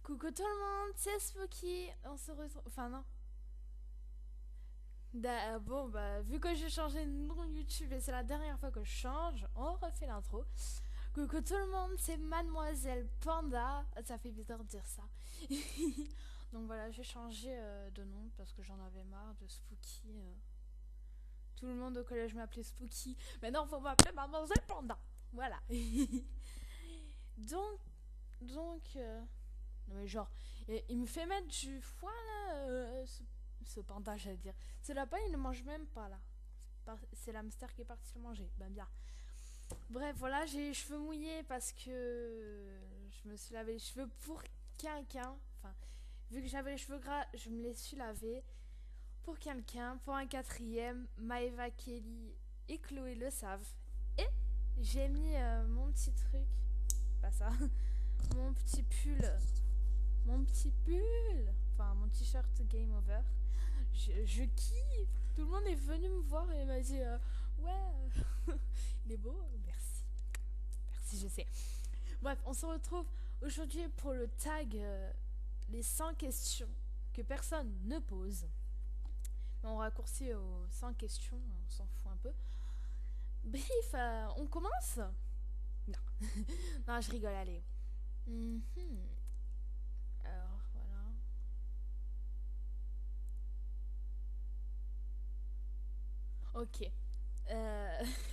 Coucou tout le monde, c'est Spooky. On se retrouve. Enfin, non. Bon, bah, vu que j'ai changé de nom YouTube et c'est la dernière fois que je change, on refait l'intro. Coucou tout le monde, c'est Mademoiselle Panda. Ça fait bizarre de dire ça. Donc voilà, j'ai changé de nom parce que j'en avais marre de Spooky. Tout le monde au collège m'appelait Spooky. Maintenant, faut m'appeler Mademoiselle Panda. Voilà. donc, donc, non mais genre, il me fait mettre du foie là, ce panda j'allais dire. Ce lapin il ne mange même pas là. C'est l'hamster qui est parti le manger. Ben bien. Bref, voilà, j'ai les cheveux mouillés parce que je me suis lavé les cheveux pour quelqu'un. Enfin, vu que j'avais les cheveux gras, je me les suis lavés pour quelqu'un, pour un quatrième. Maeva, Kelly et Chloé le savent. Et j'ai mis mon petit truc, pas ça, mon petit pull enfin mon t-shirt Game Over. Je kiffe. Tout le monde est venu me voir et m'a dit ouais, il est beau. Merci, merci, je sais. Bref, on se retrouve aujourd'hui pour le tag les 100 questions que personne ne pose. On raccourcit aux 100 questions, on s'en fout un peu. Bref, on commence. Non, non, je rigole, allez. Alors, voilà. Ok.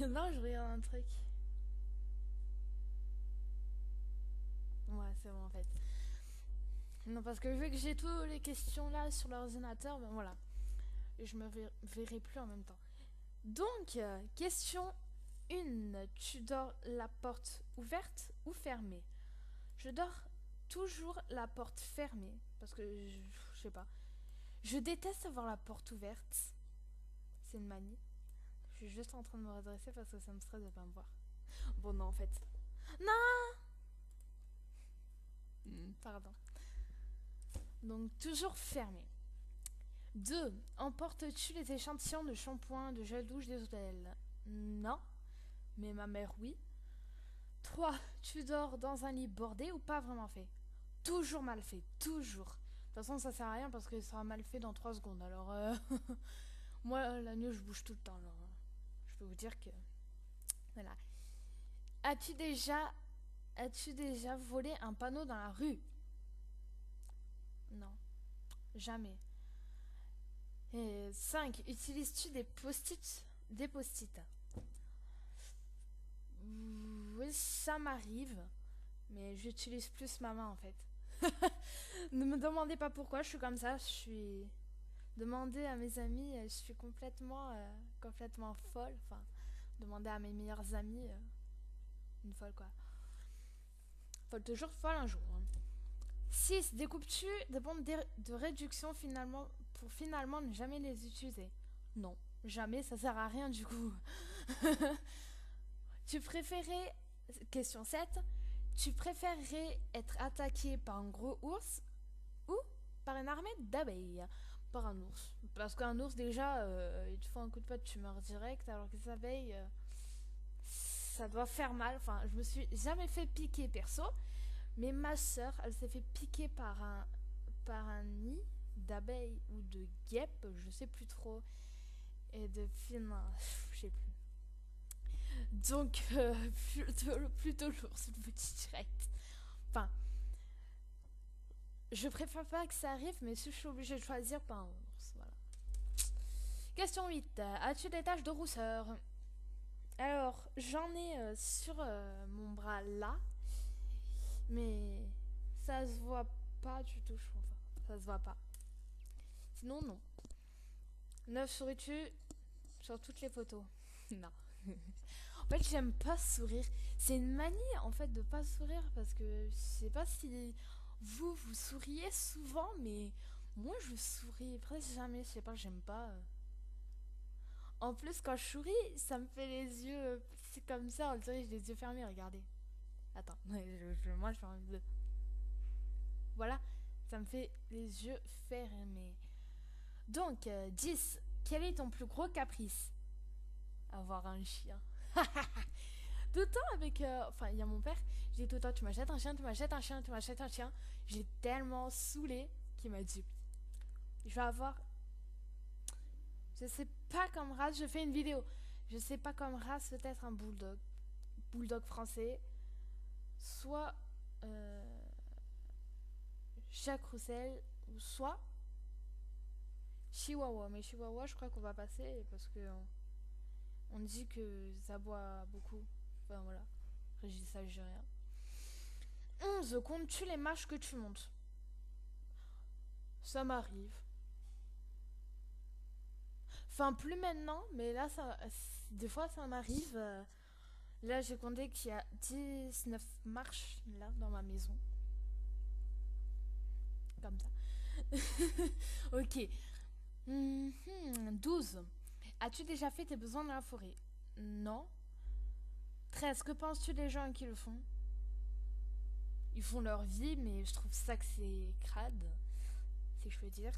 Non, je regarde un truc. Ouais, c'est bon en fait. Non, parce que vu que j'ai toutes les questions là sur l'ordinateur, ben voilà. Et je me verrai plus en même temps. Donc, question 1. Tu dors la porte ouverte ou fermée? Je dors toujours la porte fermée. Parce que, je sais pas. Je déteste avoir la porte ouverte. C'est une manie. Je suis juste en train de me redresser parce que ça me stresse de pas me voir. Bon, non, en fait. Non. Pardon. Donc, toujours fermé. 2. Emportes-tu les échantillons de shampoing, de gel douche des hôtels? Non. Mais ma mère, oui. 3. Tu dors dans un lit bordé ou pas vraiment fait? Toujours mal fait. Toujours. De toute façon, ça sert à rien parce que ça sera mal fait dans 3 secondes. Alors, moi, la nuit, je bouge tout le temps. Alors, je peux vous dire que. Voilà. As-tu déjà As-tu déjà volé un panneau dans la rue? Non, jamais. Et 5. Utilises-tu des post-it? Des post-it. Oui, ça m'arrive, mais j'utilise plus ma main en fait. Ne me demandez pas pourquoi je suis comme ça. Je suis. Demandez à mes amis, je suis complètement folle. Enfin, demandez à mes meilleurs amis, une folle quoi. Folle toujours, folle un jour. Hein. 6. Découpes-tu des bandes de réduction pour finalement ne jamais les utiliser? Non, jamais, ça sert à rien du coup. Tu préférais. Question 7. Tu préférerais être attaqué par un gros ours ou par une armée d'abeilles? Par un ours. Parce qu'un ours, déjà, il te faut un coup de patte, tu meurs direct, alors que les abeilles, ça doit faire mal. Enfin, je me suis jamais fait piquer perso, mais ma soeur, elle s'est fait piquer par un nid d'abeilles ou de guêpes, je sais plus trop. Et depuis, non, je sais plus. Donc, plutôt l'ours, le petit direct. Enfin, je préfère pas que ça arrive, mais si je suis obligée de choisir, pas un ours. Voilà. Question 8. As-tu des taches de rousseur? Alors, j'en ai sur mon bras là, mais ça se voit pas du tout, je trouve. Ça se voit pas. Sinon, non. 9 souris-tu sur toutes les photos? Non. En fait, j'aime pas sourire. C'est une manie en fait de pas sourire parce que je sais pas si vous souriez souvent, mais moi je souris presque jamais. Je sais pas, j'aime pas. En plus, quand je souris, ça me fait les yeux. C'est comme ça, on dirait que j'ai les yeux fermés. Regardez. Attends, moi je fais envie de. Voilà, ça me fait les yeux fermés. Donc, 10. Quel est ton plus gros caprice? Avoir un chien. Tout le temps avec... Enfin, il y a mon père, je dis tout le temps, tu m'achètes un chien, tu m'achètes un chien, tu m'achètes un chien. J'ai tellement saoulé qu'il m'a dit, je vais avoir... Je sais pas comme race, je fais une vidéo. Je sais pas comme race, peut-être un bulldog. Bulldog français. Soit Jack Roussel, ou soit Chihuahua. Mais Chihuahua, je crois qu'on va passer parce que on dit que ça boit beaucoup. Enfin voilà. Après, je dis ça, je dis rien. 11. Comptes-tu les marches que tu montes? Ça m'arrive. Enfin, plus maintenant, mais là, ça, des fois, ça m'arrive. Là, j'ai compté qu'il y a 19 marches, là, dans ma maison. Comme ça. Ok. 12. As-tu déjà fait tes besoins dans la forêt? Non. 13. Que penses-tu des gens qui le font? Ils font leur vie, mais je trouve ça que c'est crade, si je peux dire.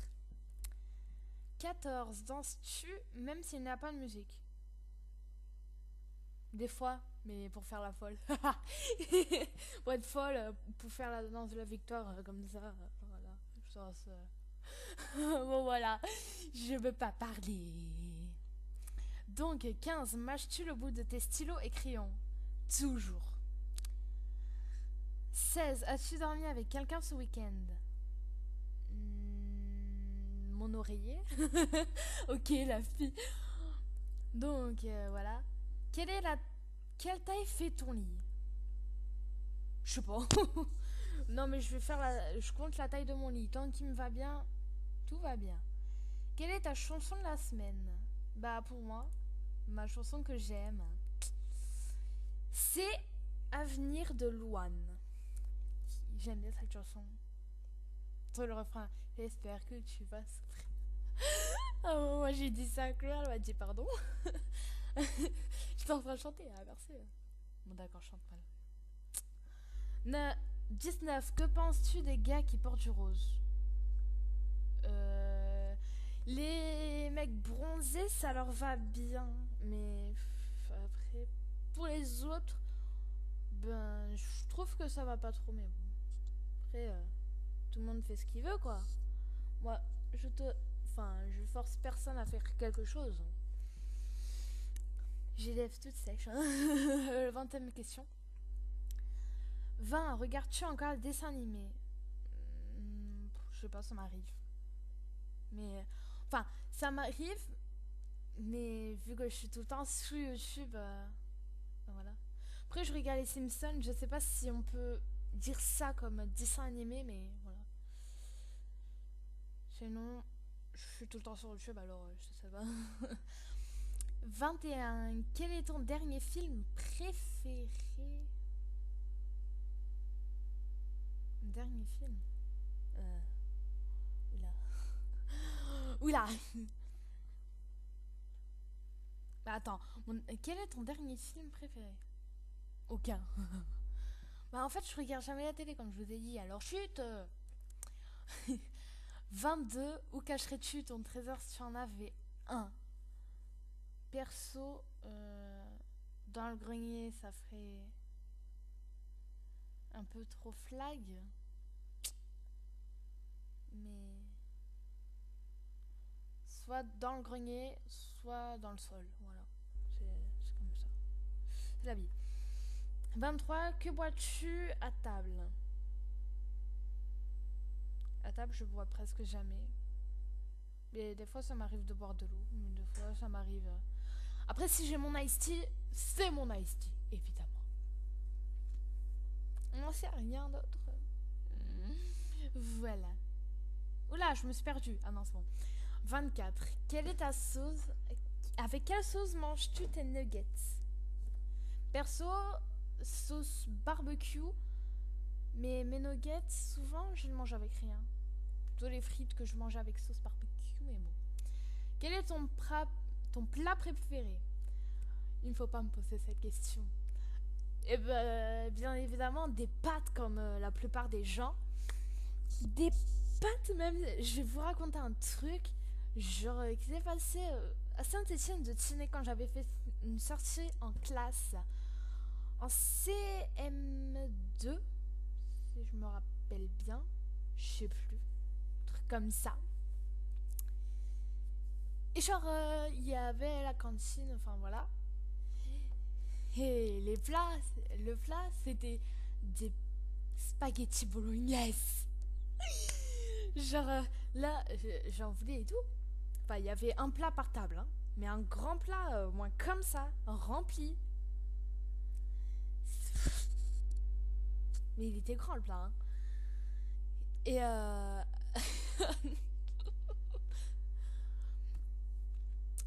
14. Danses-tu même s'il n'y a pas de musique? Des fois, mais pour faire la folle. Pour être folle, pour faire la danse de la victoire, comme ça. Voilà. Je pense, bon, voilà. Je veux pas parler. Donc, 15. Mâches-tu le bout de tes stylos et crayons? Toujours. 16. As-tu dormi avec quelqu'un ce week-end? Mon oreiller. Ok, la fille. Donc, voilà. Quelle taille fait ton lit? Je sais pas. Non, mais je compte la taille de mon lit. Tant qu'il me va bien, tout va bien. Quelle est ta chanson de la semaine? Bah, pour moi, ma chanson que j'aime, c'est Avenir de Louane. J'aime bien cette chanson. Sur le refrain, j'espère que tu vas souffrir. Oh, moi j'ai dit ça à Claire, elle m'a dit pardon. J'étais en train de chanter, ah merci. Bon d'accord, je chante mal. 19. Que penses-tu des gars qui portent du rose? Les mecs bronzés, ça leur va bien. Mais après, pour les autres, ben, je trouve que ça va pas trop. Mais bon, après, tout le monde fait ce qu'il veut, quoi. Moi, je force personne à faire quelque chose. J'élève toute sèche. 20e question. 20. Regardes-tu encore le dessin animé? Je sais pas, ça m'arrive. Mais. Enfin, ça m'arrive. Mais vu que je suis tout le temps sur YouTube. Voilà. Après, je regarde les Simpsons. Je sais pas si on peut dire ça comme dessin animé, mais voilà. Sinon, je suis tout le temps sur YouTube, alors je sais pas. 21. Quel est ton dernier film préféré? Dernier film. Oula. Oula. Bah attends, quel est ton dernier film préféré? Aucun. Bah en fait, je regarde jamais la télé comme je vous ai dit, alors chut. 22. Où cacherais-tu ton trésor si tu en avais un? Perso, dans le grenier, ça ferait un peu trop flag. Mais soit dans le grenier, soit dans le sol. Voilà. C'est comme ça. C'est la vie. 23. Que bois-tu à table? À table, je bois presque jamais. Mais des fois, ça m'arrive de boire de l'eau. Mais des fois, ça m'arrive. Après, si j'ai mon iced tea, c'est mon iced tea, évidemment. On n'en sait rien d'autre. Voilà. Oula, je me suis perdue. Ah non, c'est bon. 24. Quelle est ta sauce? Avec quelle sauce manges-tu tes nuggets? Perso, sauce barbecue. Mais mes nuggets, souvent, je ne mange avec rien. Plutôt les frites que je mange avec sauce barbecue, mais bon. Quel est ton plat préféré? Il ne faut pas me poser cette question. Et ben, bien évidemment, des pâtes comme la plupart des gens. Des pâtes même. Je vais vous raconter un truc. Genre, qui s'est passé à Saint-Étienne de Tinée quand j'avais fait une sortie en classe. en CM2, si je me rappelle bien, je sais plus, un truc comme ça. Et genre, il y avait la cantine, enfin voilà. Et le plat, c'était des spaghetti bolognaise. Genre, là, j'en voulais et tout. Enfin, il y avait un plat par table, hein. Mais un grand plat, au moins comme ça, rempli. Mais il était grand le plat, hein. Et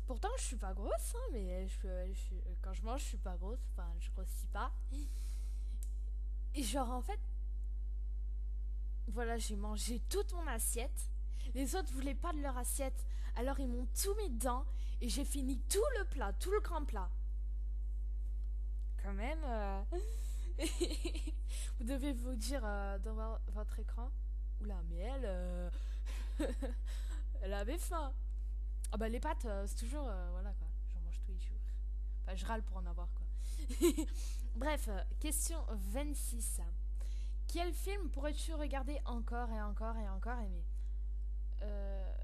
pourtant, je suis pas grosse, hein, mais quand je mange, je suis pas grosse. Enfin, je grossis pas. Et genre, en fait, voilà, j'ai mangé toute mon assiette. Les autres voulaient pas de leur assiette. Alors, ils m'ont tout mis dedans. Et j'ai fini tout le plat, tout le grand plat. Quand même, vous devez vous dire dans votre écran. Oula, mais elle, elle avait faim. Ah bah les pâtes, c'est toujours, voilà quoi, j'en mange tous les jours. Enfin, je râle pour en avoir quoi. Bref, question 26. Quel film pourrais-tu regarder encore et encore et encore aimer? Euh...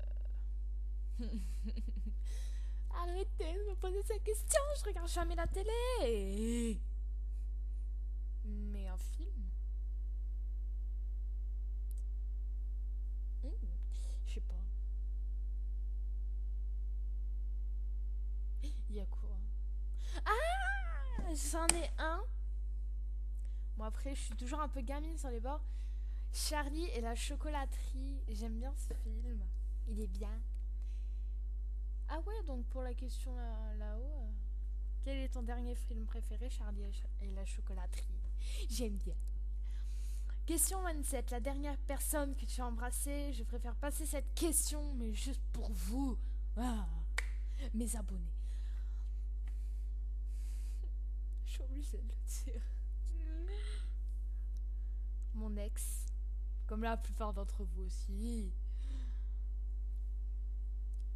Arrêtez de me poser cette question, je regarde jamais la télé. Mais un film? Hmm, je sais pas. Il y a quoi? Ah, j'en ai un. Bon après, je suis toujours un peu gamine sur les bords. Charlie et la chocolaterie. J'aime bien ce film. Il est bien. Ah ouais, donc pour la question là-haut, quel est ton dernier film préféré, Charlie et la chocolaterie? J'aime bien. Question 27. La dernière personne que tu as embrassée, je préfère passer cette question, mais juste pour vous, ah, mes abonnés. Je suis obligée de le dire. Mon ex, comme la plupart d'entre vous aussi.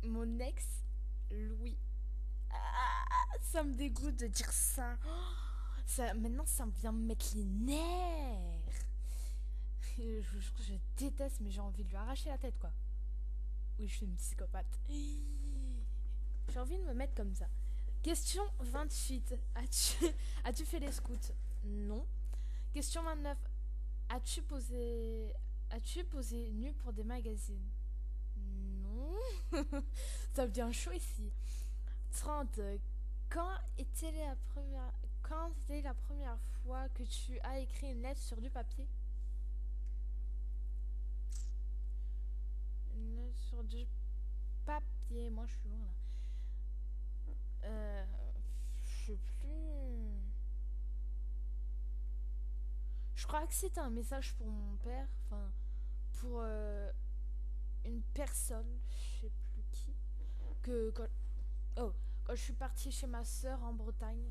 Mon ex, Louis. Ah, ça me dégoûte de dire ça. Maintenant, ça vient me mettre les nerfs. Je déteste, mais j'ai envie de lui arracher la tête, quoi. Oui, je suis une psychopathe. J'ai envie de me mettre comme ça. Question 28. As-tu fait les scouts? Non. Question 29. As-tu posé nu pour des magazines? Non. Ça devient chaud ici. 30. Quand était la première fois que tu as écrit une lettre sur du papier? Une lettre sur du papier. Moi, je suis loin là. Je sais plus. Je crois que c'était un message pour mon père. Enfin, pour une personne. Je sais plus qui. Que quand, oh, quand je suis partie chez ma soeur en Bretagne.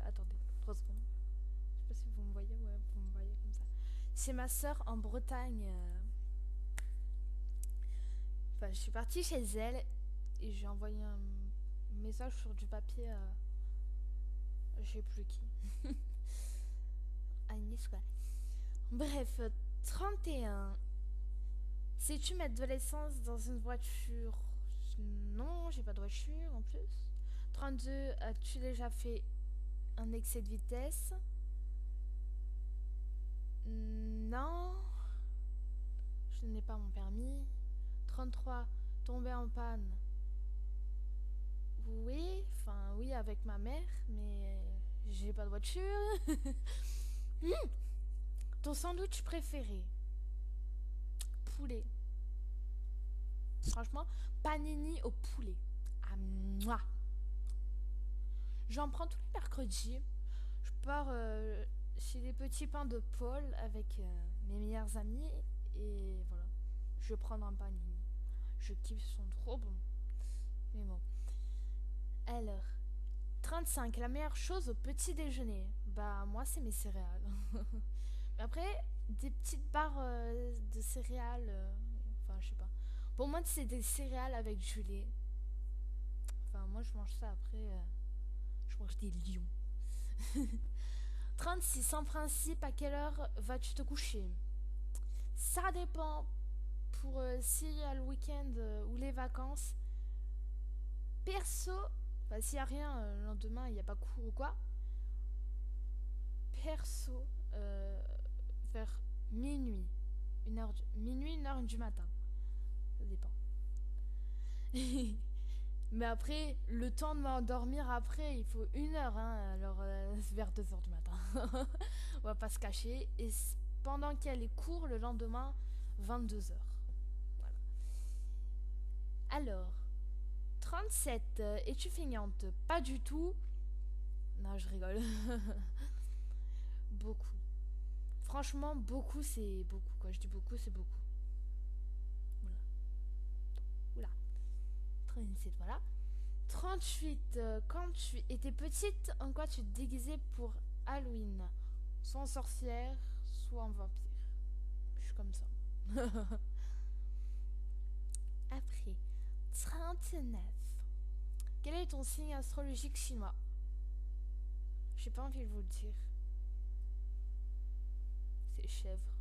Attendez, 3 secondes. Je sais pas si vous me voyez. Ouais, vous me voyez comme ça. Chez ma soeur en Bretagne. Enfin, je suis partie chez elle. Et j'ai envoyé un message sur du papier à je sais plus qui. Agnès quoi. Bref, 31. Sais-tu mettre de l'essence dans une voiture? Non, j'ai pas de voiture en plus. 32. As-tu déjà fait un excès de vitesse? Non. Je n'ai pas mon permis. 33. Tomber en panne? Oui, enfin oui avec ma mère, mais j'ai pas de voiture. Ton sandwich préféré? Poulet. Franchement, panini au poulet. Ah, moi. J'en prends tous les mercredis. Je pars chez les petits pains de Paul avec mes meilleurs amis. Et voilà. Je vais prendre un panini. Je kiffe, ils sont trop bons. Mais bon. Alors, 35. La meilleure chose au petit déjeuner? Bah, moi, c'est mes céréales. Mais après, des petites barres de céréales. Enfin, je sais pas. Pour moi, c'est des céréales avec du lait. Enfin, moi, je mange ça après. Je mange des lions. 36, en principe, à quelle heure vas-tu te coucher? Ça dépend. Pour s'il y a le week-end ou les vacances. Perso, bah, s'il n'y a rien le lendemain, il n'y a pas cours ou quoi. Perso, vers minuit, minuit, 1 heure du matin. Ça dépend. Mais après, le temps de m'endormir après, il faut 1 heure, hein, alors vers 2 heures du matin. On va pas se cacher. Et pendant qu'il y a les cours, le lendemain, 22 heures. Voilà. Alors, 37, es-tu feignante? Pas du tout. Non, je rigole. Beaucoup. Franchement, beaucoup, c'est beaucoup. Quand je dis beaucoup, c'est beaucoup. Voilà. Oula. 37, voilà. 38, quand tu étais petite, en quoi tu te déguisais pour Halloween? Soit en sorcière, soit en vampire. Je suis comme ça. Après, 39. Quel est ton signe astrologique chinois? J'ai pas envie de vous le dire. C'est chèvre.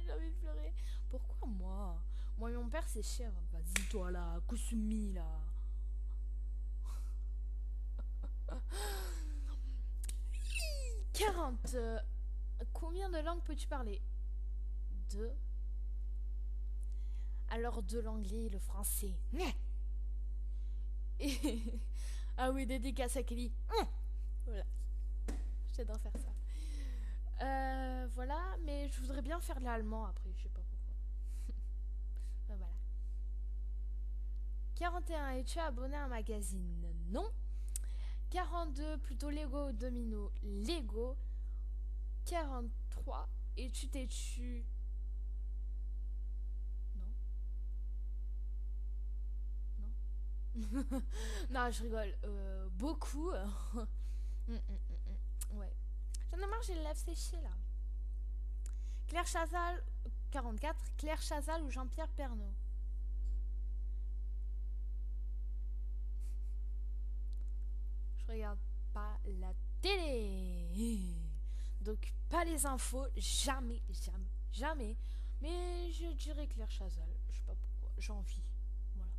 J'ai envie de pleurer. Pourquoi moi? Moi et mon père c'est chèvre. Vas-y toi là, Kusumi là. 40. Combien de langues peux-tu parler? 2. Alors de l'anglais et le français. Ah oui, dédicace à Kelly. Voilà. J'adore faire ça. Voilà, mais je voudrais bien faire de l'allemand après, je sais pas pourquoi. Ben voilà. 41, es-tu abonné à un magazine? Non. 42, plutôt Lego ou Domino? Lego. 43, es-tu têtu? Non. Non. Non, je rigole. Beaucoup. Ouais. J'en ai marre, j'ai le lèvres séché là. Claire Chazal, 44. Claire Chazal ou Jean-Pierre Pernaut? Je regarde pas la télé. Donc pas les infos, jamais, jamais, jamais. Mais je dirais Claire Chazal. Je sais pas pourquoi, j'ai envie. Voilà.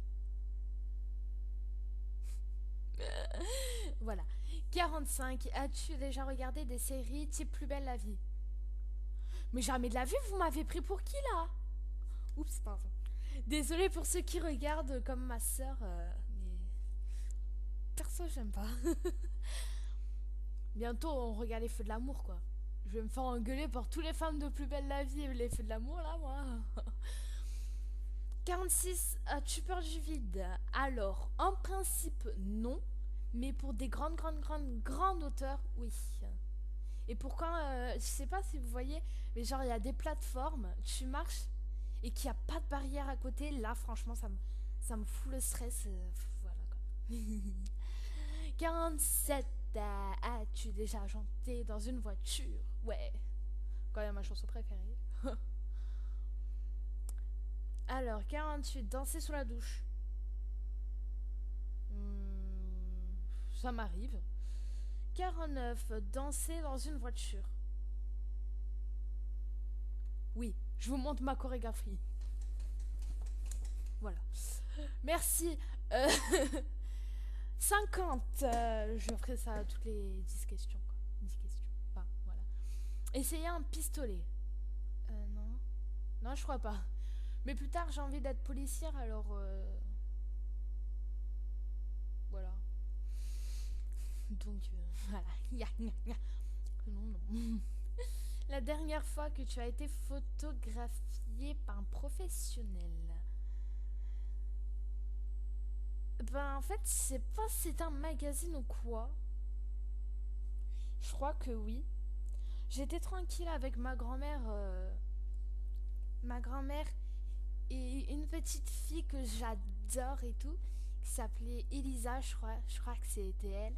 Voilà. 45. As-tu déjà regardé des séries type Plus belle la vie? Mais jamais de la vie, vous m'avez pris pour qui là? Oups, pardon. Désolée pour ceux qui regardent comme ma soeur, mais perso, j'aime pas. Bientôt, on regarde les feux de l'amour, quoi. Je vais me faire engueuler par tous les femmes de Plus belle la vie et les feux de l'amour, là, moi. 46. As-tu peur du vide? Alors, en principe, non. Mais pour des grandes hauteurs, oui. Et pourquoi, je sais pas si vous voyez, mais genre, il y a des plateformes, tu marches et qu'il n'y a pas de barrière à côté. Là, franchement, ça me fout le stress. Voilà, quoi. 47. As-tu déjà chanté dans une voiture? Ouais. Quand même ma chanson préférée. Alors, 48. Danser sous la douche. Ça m'arrive. 49. Danser dans une voiture. Oui, je vous montre ma chorégraphie. Voilà. Merci. 50. Je ferai ça à toutes les 10 questions. Quoi. 10 questions. Enfin, voilà. Essayez un pistolet. Non. Non, je crois pas. Mais plus tard, j'ai envie d'être policière, alors... Voilà. Donc, voilà. Non, non. La dernière fois que tu as été photographiée par un professionnel? Ben, en fait, je sais pas si c'est un magazine ou quoi. Je crois que oui. J'étais tranquille avec ma grand-mère. Ma grand-mère et une petite fille que j'adore et tout, qui s'appelait Elisa, je crois que c'était elle.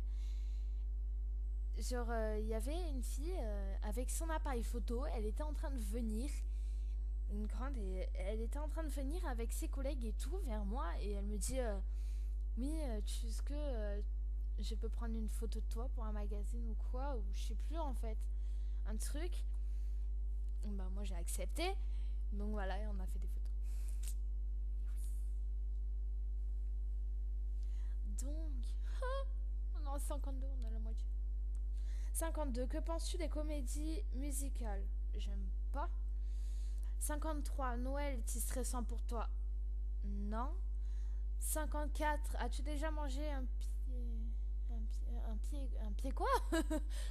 Genre, il y avait une fille avec son appareil photo, elle était en train de venir, une grande, et elle était en train de venir avec ses collègues et tout vers moi, et elle me dit oui, est-ce que je peux prendre une photo de toi pour un magazine ou quoi, ou je sais plus en fait. Un truc. Bah moi j'ai accepté. Donc voilà, et on a fait des photos. Donc, non, 52, on a la moitié. 52, que penses-tu des comédies musicales? J'aime pas. 53, Noël est-il stressant pour toi? Non. 54, as-tu déjà mangé un pied... Un pied quoi?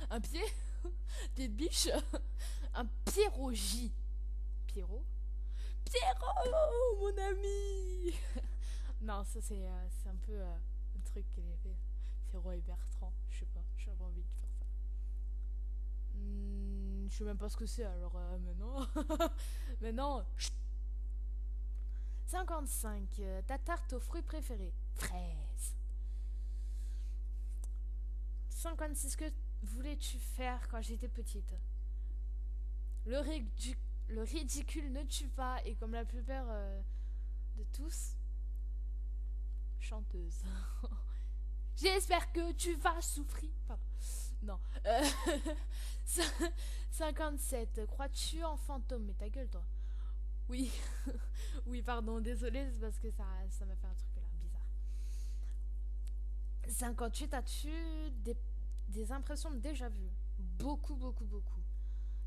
Un pied? Pied de biche? Un pierogi. Pierrot? Pierrot, mon ami. Non, ça c'est un peu un truc qu'il avait fait. Pierrot et Bertrand, je sais pas, j'avais envie de faire ça. Je sais même pas ce que c'est alors maintenant. Maintenant, 55, ta tarte aux fruits préférés? Fraise. 56, que voulais-tu faire quand j'étais petite? Le, le ridicule ne tue pas, et comme la plupart de tous, chanteuse. J'espère que tu vas souffrir. Pardon. Non. 57. Crois-tu en fantôme? Mais ta gueule, toi. Oui. Oui, pardon. Désolée, c'est parce que ça m'a fait un truc là bizarre. 58. As-tu des impressions de déjà vu? Beaucoup, beaucoup, beaucoup.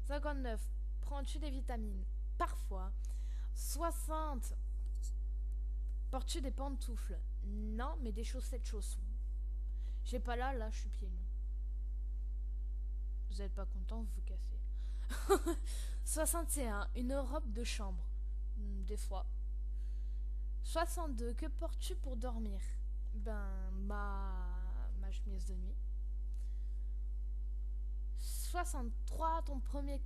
59. Prends-tu des vitamines? Parfois. 60. Portes-tu des pantoufles? Non, mais des chaussettes chaussons. J'ai pas là, je suis pieds nus. Vous êtes pas content, vous vous cassez. 61. Une robe de chambre. Des fois. 62. Que portes-tu pour dormir? Ben, ma chemise de nuit. 63. Ton premier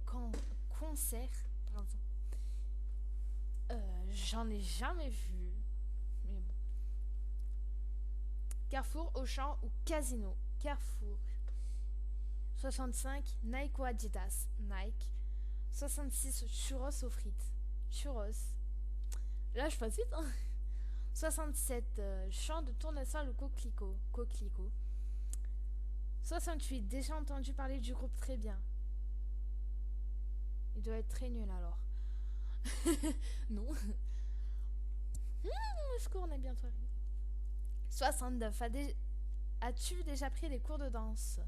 concert. Pardon. J'en ai jamais vu. Mais bon. Carrefour, Auchan ou Casino? Carrefour. 65, Nike ou Adidas? Nike. 66, churros aux frites? Churros. Là, je passe vite, hein. 67, champ de tournesol ou coquelicot? Coquelicot. 68, déjà entendu parler du groupe Très Bien? Il doit être très nul alors. Non. Au secours, on est bientôt arrivé. 69, as-tu déjà pris des cours de danse?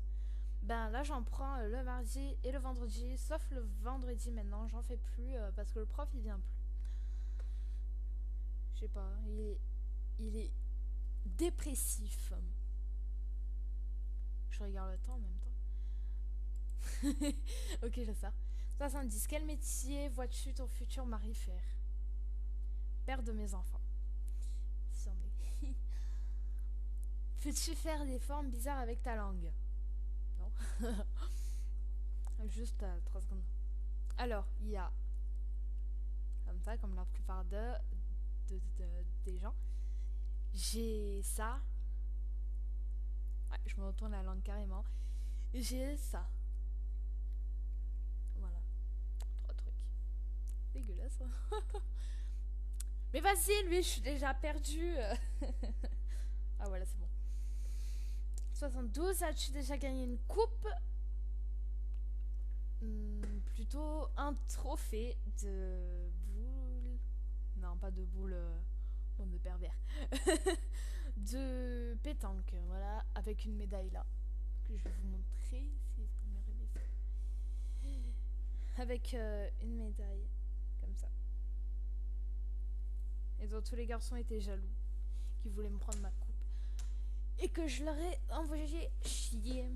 Ben là j'en prends le mardi et le vendredi, sauf le vendredi maintenant, j'en fais plus parce que le prof il vient plus. Je sais pas, il est dépressif. Je regarde le temps en même temps. Ok, je sais. 70, quel métier vois-tu ton futur mari faire? Père de mes enfants. Si on est... Peux-tu faire des formes bizarres avec ta langue? Non. Juste 3 secondes. Alors, il y a comme ça, comme la plupart des gens. J'ai ça. Ouais, je me retourne la langue carrément. J'ai ça. Voilà. 3 trucs. Dégueulasse. Mais vas-y, lui, je suis déjà perdue. Ah voilà, c'est bon. 72, as-tu déjà gagné une coupe? Plutôt un trophée de boule. Non, pas de boule. Bon, de pervers. De pétanque, voilà, avec une médaille là. Que je vais vous montrer si vous m'arrivez ça. Avec une médaille, comme ça. Et donc tous les garçons étaient jaloux, qui voulaient me prendre ma coupe. Et que je leur ai envoyé chier.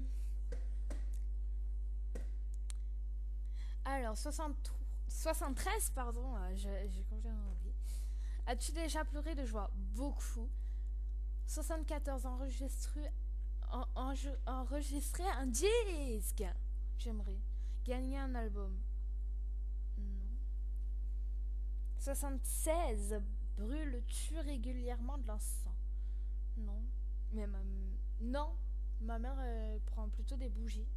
Alors, 73, pardon, j'ai complètement oublié. As-tu déjà pleuré de joie? Beaucoup. 74, enregistrer un disque. J'aimerais. Gagner un album. Non. 76, brûles-tu régulièrement de l'encens? Non. Mais non, ma mère prend plutôt des bougies.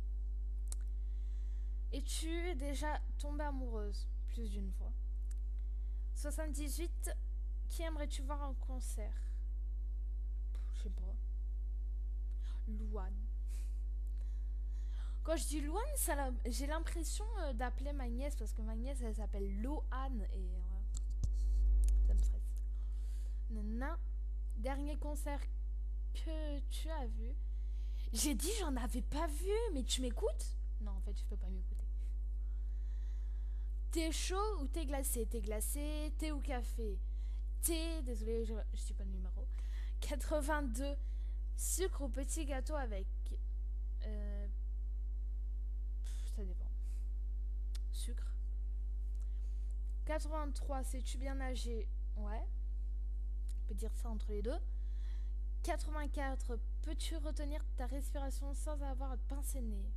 Es-tu déjà tombée amoureuse? Plus d'une fois. 78, qui aimerais-tu voir en concert? Je sais pas. Louane. Quand je dis Louane, j'ai l'impression d'appeler ma nièce parce que ma nièce elle s'appelle Loane et voilà. Ça me stresse. Nana. Dernier concert que tu as vu. J'ai dit j'en avais pas vu, mais tu m'écoutes? Non, en fait, je peux pas m'écouter. Thé chaud ou thé glacé? Thé glacé, thé ou café? Thé, désolé, je suis pas le numéro. 82, sucre ou petit gâteau avec... ça dépend. Sucre. 83, sais-tu bien nager? Ouais. On peut dire ça entre les deux. 84, peux-tu retenir ta respiration sans avoir à te pincer le nez?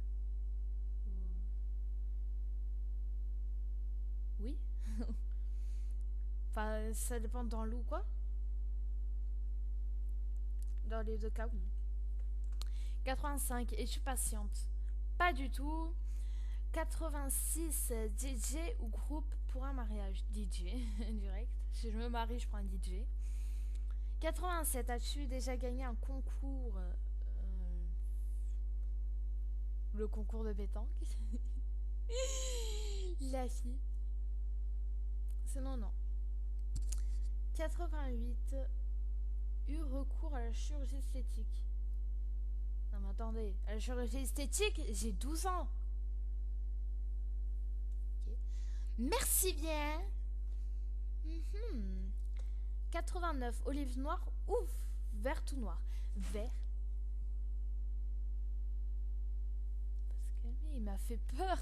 Oui. Enfin, ça dépend dans l'eau quoi. Dans les deux cas, oui. 85, es-tu patiente? Pas du tout. 86, DJ ou groupe pour un mariage? DJ, direct. Si je me marie, je prends un DJ. 87, as-tu déjà gagné un concours? Le concours de pétanque? La fille. Sinon, non. 88, eu recours à la chirurgie esthétique. Non mais attendez, à la chirurgie esthétique, j'ai 12 ans. Okay. Merci bien. 89, olive noire ou vert tout noir? Vert. Parce que lui, il m'a fait peur.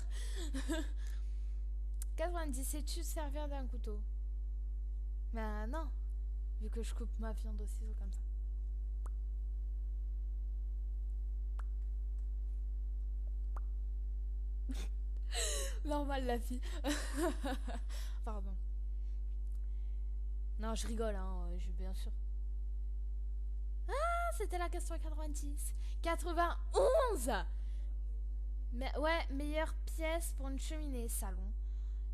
90, sais-tu servir d'un couteau? Bah non, vu que je coupe ma viande au ciseau comme ça. Normal la fille. Pardon. Non, je rigole, hein, bien sûr. Ah, c'était la question 90. 91. Mais ouais, meilleure pièce pour une cheminée, salon.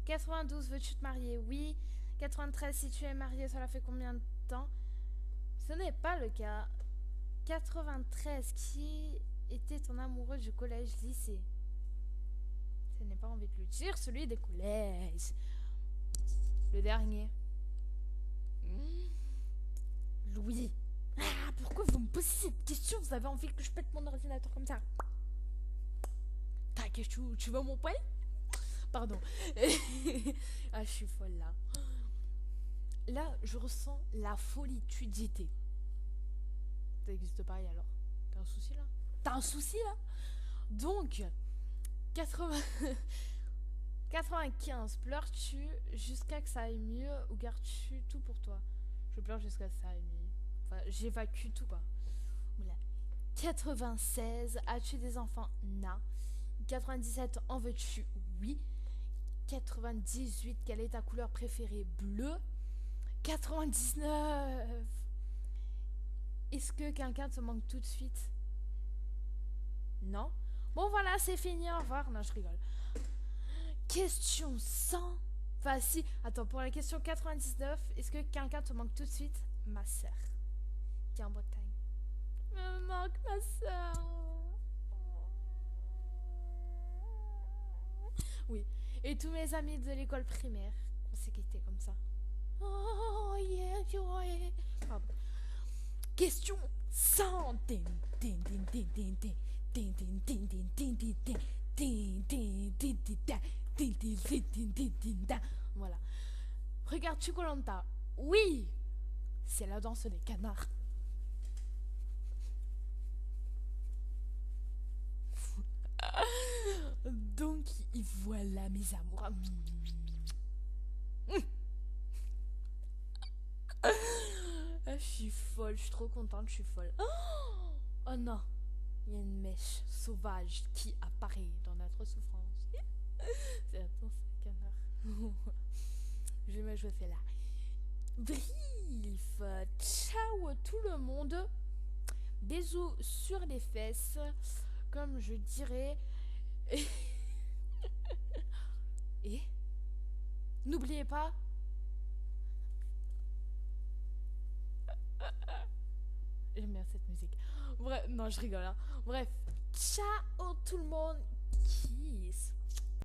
92, veux-tu te marier? Oui. 93, si tu es marié, cela fait combien de temps? Ce n'est pas le cas. 93, qui était ton amoureux du collège-lycée? Je n'ai pas envie de le dire, celui des collèges. Le dernier. Louis. Ah, pourquoi vous me posez cette question? Vous avez envie que je pète mon ordinateur comme ça? Tac, tu veux mon poil? Pardon. Ah, je suis folle là. Là, je ressens la folitude. Ça n'existe pas alors. T'as un souci là? T'as un souci là? Donc, 95, pleures-tu jusqu'à que ça aille mieux ou gardes-tu tout pour toi? Je pleure jusqu'à ce que ça aille mieux. Enfin, j'évacue tout quoi. Voilà. 96, as-tu des enfants? Non. 97, en veux-tu? Oui. 98, quelle est ta couleur préférée? Bleu. 99, est-ce que quelqu'un te manque tout de suite? Non. Bon voilà, c'est fini, au revoir. Non, je rigole. Question 100. Enfin si, attends, pour la question 99, est-ce que quelqu'un te manque tout de suite? Ma soeur, qui est en Bretagne. Me manque ma soeur. Oui, et tous mes amis de l'école primaire, on s'est quittés comme ça. Oh yeah, yeah. Pardon. Question 100. Voilà. Regardes-tu koh Lanta? Oui. C'est la danse des canards. Donc, y voilà mes amours. Je suis folle, je suis trop contente, je suis folle. Oh non, il y a une mèche sauvage qui apparaît dans notre souffrance. C'est la danse des canards. Je fais là. Brief, ciao tout le monde. Bisous sur les fesses, comme je dirais. Et n'oubliez pas. J'aime bien cette musique. Bref, non, je rigole. Hein. Bref, ciao tout le monde. Kiss.